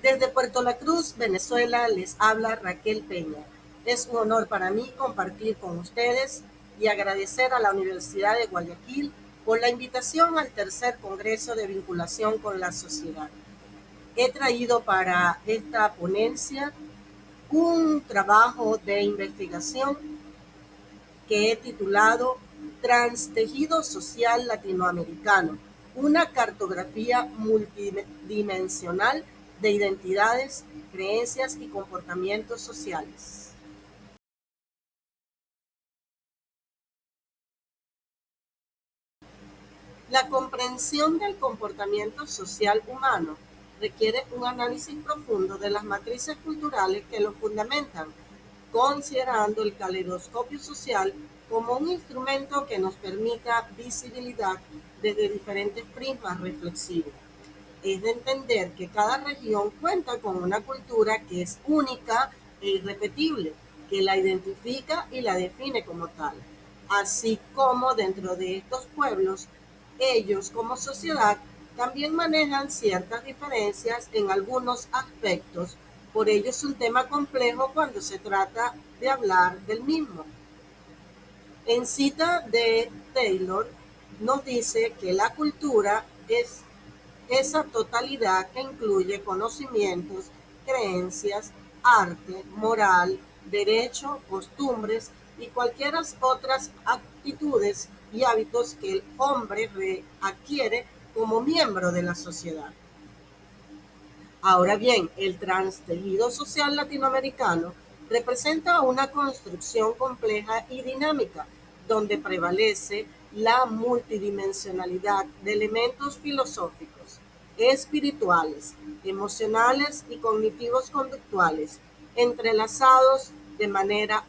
Desde Puerto La Cruz, Venezuela, les habla Raquel Peña. Es un honor para mí compartir con ustedes y agradecer a la Universidad de Guayaquil por la invitación al tercer Congreso de Vinculación con la Sociedad. He traído para esta ponencia un trabajo de investigación que he titulado Transtejido Social Latinoamericano, una cartografía multidimensional de identidades, creencias y comportamientos sociales. La comprensión del comportamiento social humano requiere un análisis profundo de las matrices culturales que lo fundamentan, considerando el caleidoscopio social como un instrumento que nos permita visibilidad desde diferentes prismas reflexivos. Es de entender que cada región cuenta con una cultura que es única e irrepetible, que la identifica y la define como tal, así como dentro de estos pueblos, ellos como sociedad también manejan ciertas diferencias en algunos aspectos, por ello es un tema complejo cuando se trata de hablar del mismo. En cita de Taylor, nos dice que la cultura es esa totalidad que incluye conocimientos, creencias, arte, moral, derecho, costumbres y cualquier otras actitudes y hábitos que el hombre adquiere como miembro de la sociedad. Ahora bien, el transtejido social latinoamericano representa una construcción compleja y dinámica, donde prevalece la multidimensionalidad de elementos filosóficos, espirituales, emocionales y cognitivos conductuales, entrelazados de manera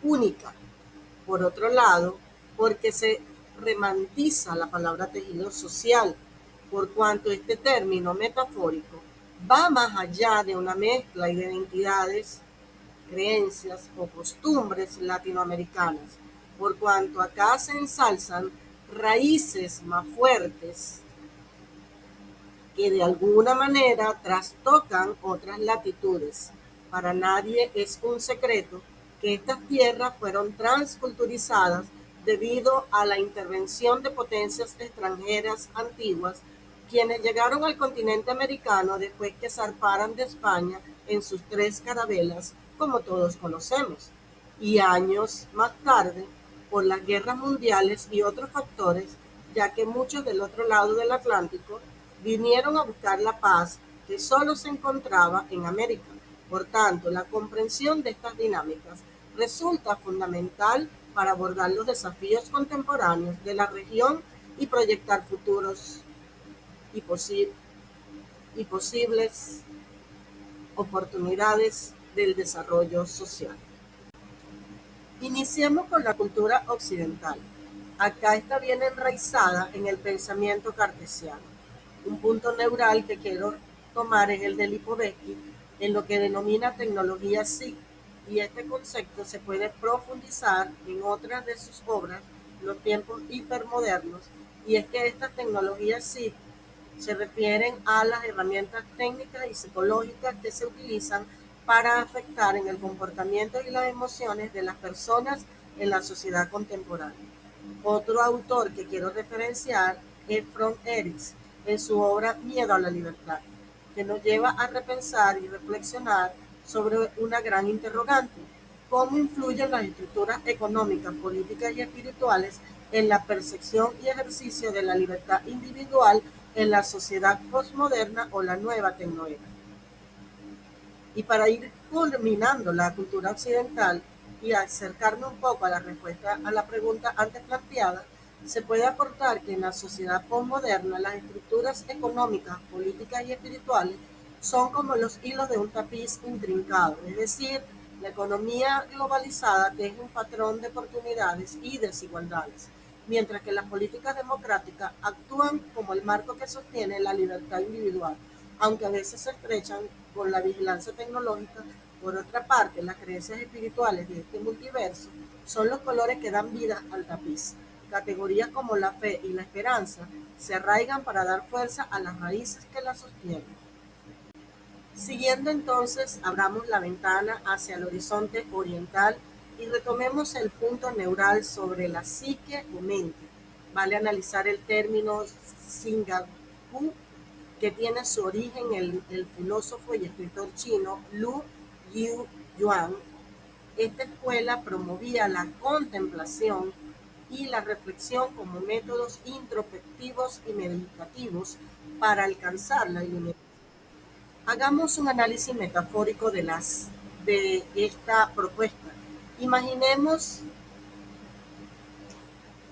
única. Por otro lado, porque se romantiza la palabra tejido social, por cuanto este término metafórico va más allá de una mezcla de identidades, creencias o costumbres latinoamericanas, por cuanto acá se ensalzan raíces más fuertes que de alguna manera trastocan otras latitudes. Para nadie es un secreto que estas tierras fueron transculturizadas debido a la intervención de potencias extranjeras antiguas, quienes llegaron al continente americano después que zarparan de España en sus tres carabelas, como todos conocemos, y años más tarde, por las guerras mundiales y otros factores, ya que muchos del otro lado del Atlántico vinieron a buscar la paz que solo se encontraba en América. Por tanto, la comprensión de estas dinámicas resulta fundamental para abordar los desafíos contemporáneos de la región y proyectar futuros y, y posibles oportunidades del desarrollo social. Iniciemos con la cultura occidental. Acá está bien enraizada en el pensamiento cartesiano. Un punto neural que quiero tomar es el de Lipovetsky en lo que denomina tecnología SIG, y este concepto se puede profundizar en otras de sus obras, Los tiempos hipermodernos, y es que estas tecnologías SIG se refieren a las herramientas técnicas y psicológicas que se utilizan para afectar en el comportamiento y las emociones de las personas en la sociedad contemporánea. Otro autor que quiero referenciar es Frank Eriks en su obra Miedo a la libertad, que nos lleva a repensar y reflexionar sobre una gran interrogante: ¿cómo influyen las estructuras económicas, políticas y espirituales en la percepción y ejercicio de la libertad individual en la sociedad postmoderna o la nueva tecnoera? Y para ir culminando la cultura occidental y acercarme un poco a la respuesta a la pregunta antes planteada, se puede aportar que en la sociedad postmoderna las estructuras económicas, políticas y espirituales son como los hilos de un tapiz intrincado, es decir, la economía globalizada teje un patrón de oportunidades y desigualdades, mientras que las políticas democráticas actúan como el marco que sostiene la libertad individual, aunque a veces se estrechan con la vigilancia tecnológica. Por otra parte, las creencias espirituales de este multiverso son los colores que dan vida al tapiz. Categorías como la fe y la esperanza se arraigan para dar fuerza a las raíces que la sostienen. Siguiendo entonces, abramos la ventana hacia el horizonte oriental y retomemos el punto neural sobre la psique o mente. Vale analizar el término Singaku, que tiene su origen en el filósofo y escritor chino Lu Yuan. Esta escuela promovía la contemplación y la reflexión como métodos introspectivos y meditativos para alcanzar la iluminación. Hagamos un análisis metafórico de esta propuesta. Imaginemos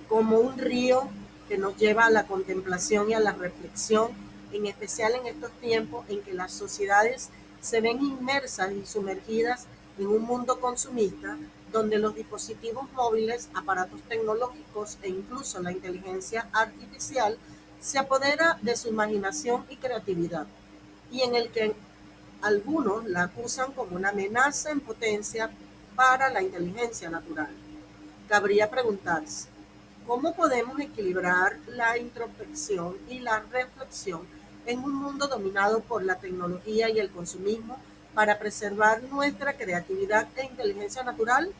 como un río que nos lleva a la contemplación y a la reflexión, en especial en estos tiempos en que las sociedades se ven inmersas y sumergidas en un mundo consumista donde los dispositivos móviles, aparatos tecnológicos e incluso la inteligencia artificial se apodera de su imaginación y creatividad, y en el que algunos la acusan como una amenaza en potencia para la inteligencia natural. Cabría preguntarse, ¿cómo podemos equilibrar la introspección y la reflexión en un mundo dominado por la tecnología y el consumismo para preservar nuestra creatividad e inteligencia natural?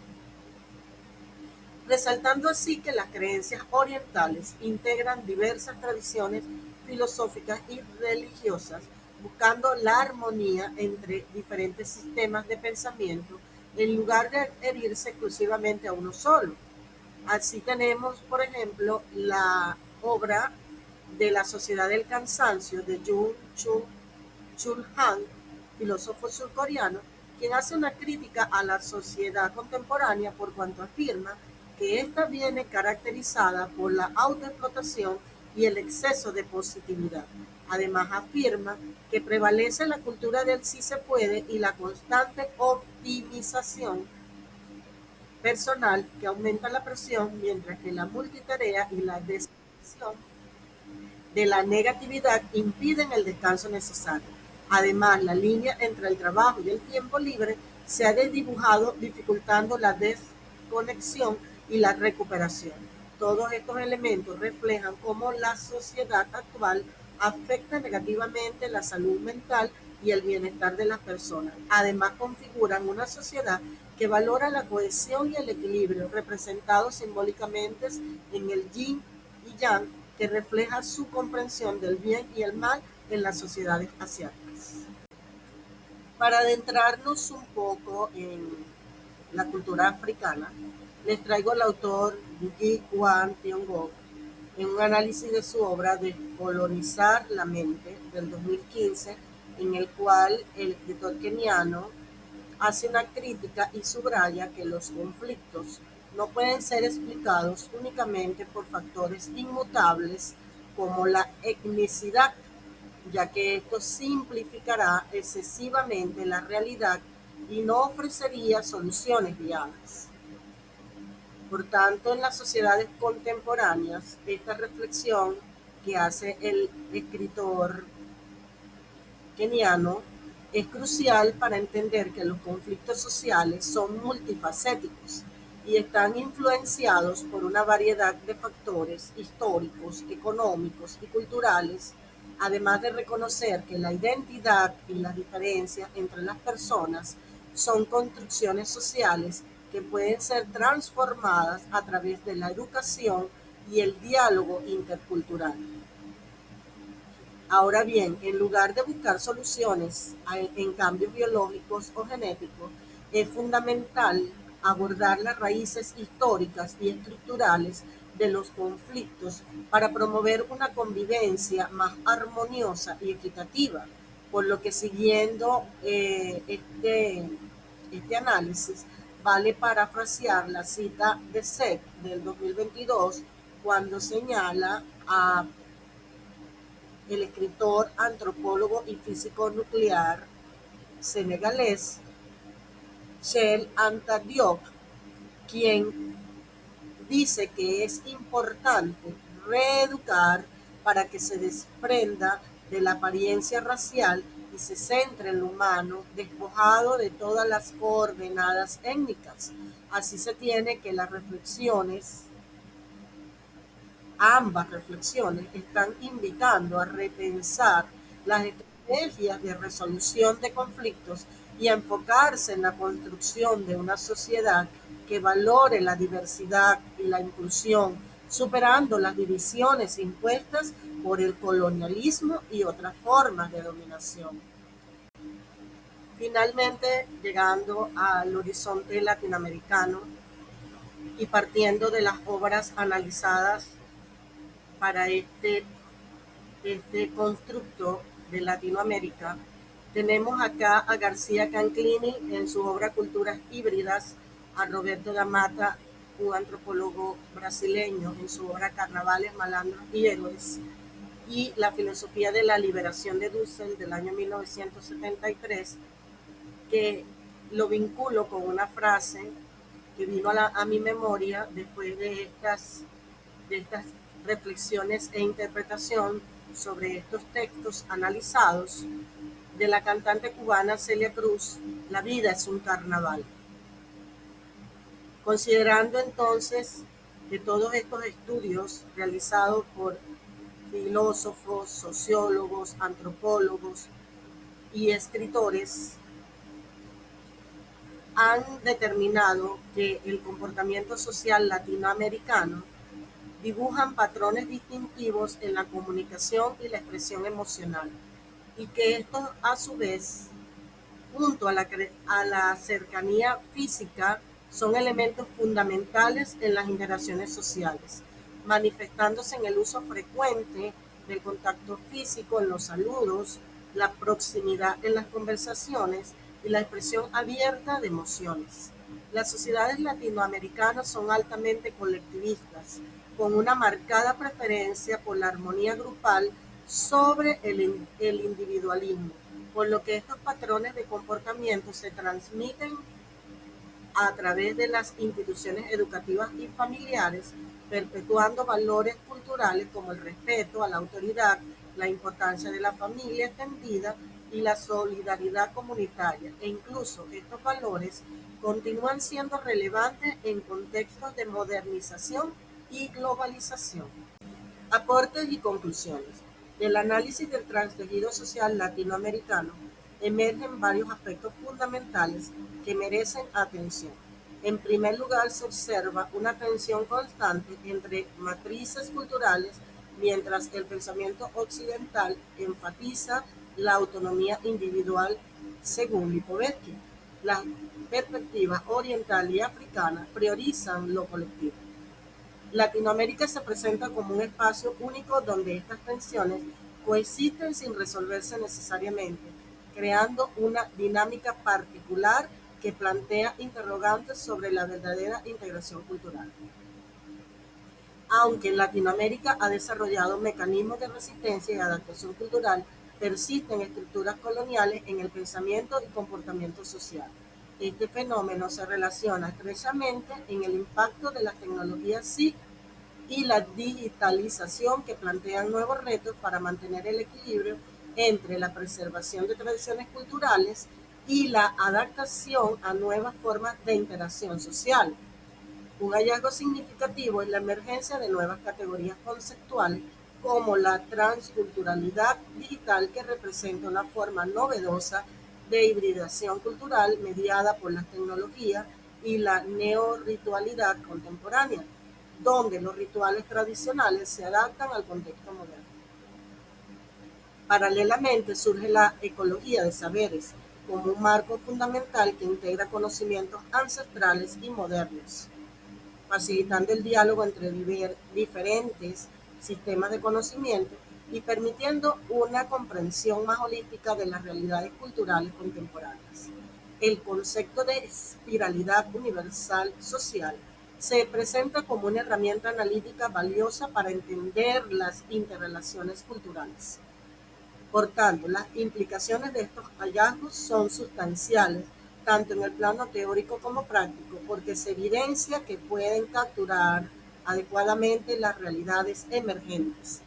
Resaltando así que las creencias orientales integran diversas tradiciones filosóficas y religiosas, buscando la armonía entre diferentes sistemas de pensamiento en lugar de adherirse exclusivamente a uno solo. Así tenemos, por ejemplo, la obra de La Sociedad del Cansancio de Chul Han, filósofo surcoreano, quien hace una crítica a la sociedad contemporánea por cuanto afirma que ésta viene caracterizada por la autoexplotación y el exceso de positividad. Además afirma que prevalece la cultura del sí se puede y la constante optimización personal que aumenta la presión, mientras que la multitarea y la descripción de la negatividad impiden el descanso necesario. Además, la línea entre el trabajo y el tiempo libre se ha desdibujado, dificultando la desconexión y la recuperación. Todos estos elementos reflejan cómo la sociedad actual afecta negativamente la salud mental y el bienestar de las personas. Además, configuran una sociedad que valora la cohesión y el equilibrio, representados simbólicamente en el yin y yang, que refleja su comprensión del bien y el mal en las sociedades asiáticas. Para adentrarnos un poco en la cultura africana, les traigo al autor Ngugi wa Thiong'o en un análisis de su obra Descolonizar la mente del 2015, en el cual el escritor keniano hace una crítica y subraya que los conflictos no pueden ser explicados únicamente por factores inmutables como la etnicidad, ya que esto simplificará excesivamente la realidad y no ofrecería soluciones viables. Por tanto, en las sociedades contemporáneas, esta reflexión que hace el escritor keniano es crucial para entender que los conflictos sociales son multifacéticos y están influenciados por una variedad de factores históricos, económicos y culturales, además de reconocer que la identidad y las diferencias entre las personas son construcciones sociales que pueden ser transformadas a través de la educación y el diálogo intercultural. Ahora bien, en lugar de buscar soluciones en cambios biológicos o genéticos, es fundamental abordar las raíces históricas y estructurales de los conflictos para promover una convivencia más armoniosa y equitativa, por lo que siguiendo este análisis, vale parafrasear la cita de SEC del 2022 cuando señala a el escritor, antropólogo y físico nuclear senegalés Cheikh Anta Diop, quien dice que es importante reeducar para que se desprenda de la apariencia racial y se centre en lo humano, despojado de todas las coordenadas étnicas. Así se tiene que ambas reflexiones están invitando a repensar las estrategias de resolución de conflictos y enfocarse en la construcción de una sociedad que valore la diversidad y la inclusión, superando las divisiones impuestas por el colonialismo y otras formas de dominación. Finalmente, llegando al horizonte latinoamericano y partiendo de las obras analizadas para este constructo de Latinoamérica, tenemos acá a García Canclini en su obra Culturas Híbridas, a Roberto da Mata, un antropólogo brasileño, en su obra Carnavales, Malandros y Héroes, y La filosofía de la liberación de Dussel del año 1973, que lo vinculo con una frase que vino a mi memoria después de estas reflexiones e interpretación sobre estos textos analizados, de la cantante cubana Celia Cruz, La vida es un carnaval. Considerando entonces que todos estos estudios realizados por filósofos, sociólogos, antropólogos y escritores han determinado que el comportamiento social latinoamericano dibujan patrones distintivos en la comunicación y la expresión emocional, y que estos a su vez, junto a la cercanía física, son elementos fundamentales en las interacciones sociales, manifestándose en el uso frecuente del contacto físico en los saludos, la proximidad en las conversaciones y la expresión abierta de emociones. Las sociedades latinoamericanas son altamente colectivistas, con una marcada preferencia por la armonía grupal sobre el individualismo, por lo que estos patrones de comportamiento se transmiten a través de las instituciones educativas y familiares, perpetuando valores culturales como el respeto a la autoridad, la importancia de la familia extendida y la solidaridad comunitaria. E incluso estos valores continúan siendo relevantes en contextos de modernización y globalización. Aportes y conclusiones. Del análisis del transtejido social latinoamericano emergen varios aspectos fundamentales que merecen atención. En primer lugar, se observa una tensión constante entre matrices culturales, mientras el pensamiento occidental enfatiza la autonomía individual según Lipovetsky. Las perspectivas oriental y africana priorizan lo colectivo. Latinoamérica se presenta como un espacio único donde estas tensiones coexisten sin resolverse necesariamente, creando una dinámica particular que plantea interrogantes sobre la verdadera integración cultural. Aunque Latinoamérica ha desarrollado mecanismos de resistencia y adaptación cultural, persisten estructuras coloniales en el pensamiento y comportamiento social. Este fenómeno se relaciona estrechamente en el impacto de las tecnologías SIC y la digitalización, que plantean nuevos retos para mantener el equilibrio entre la preservación de tradiciones culturales y la adaptación a nuevas formas de interacción social. Un hallazgo significativo es la emergencia de nuevas categorías conceptuales como la transculturalidad digital, que representa una forma novedosa de hibridación cultural mediada por las tecnologías, y la neorritualidad contemporánea, donde los rituales tradicionales se adaptan al contexto moderno. Paralelamente surge la ecología de saberes como un marco fundamental que integra conocimientos ancestrales y modernos, facilitando el diálogo entre diferentes sistemas de conocimiento y permitiendo una comprensión más holística de las realidades culturales contemporáneas. El concepto de espiralidad universal social se presenta como una herramienta analítica valiosa para entender las interrelaciones culturales. Por tanto, las implicaciones de estos hallazgos son sustanciales, tanto en el plano teórico como práctico, porque se evidencia que pueden capturar adecuadamente las realidades emergentes.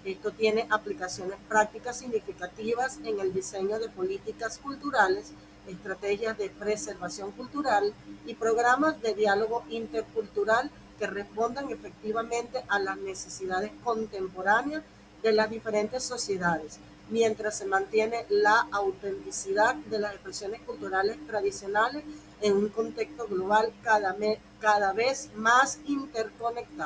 Esto tiene aplicaciones prácticas significativas en el diseño de políticas culturales, estrategias de preservación cultural y programas de diálogo intercultural que respondan efectivamente a las necesidades contemporáneas de las diferentes sociedades, mientras se mantiene la autenticidad de las expresiones culturales tradicionales en un contexto global cada vez más interconectado.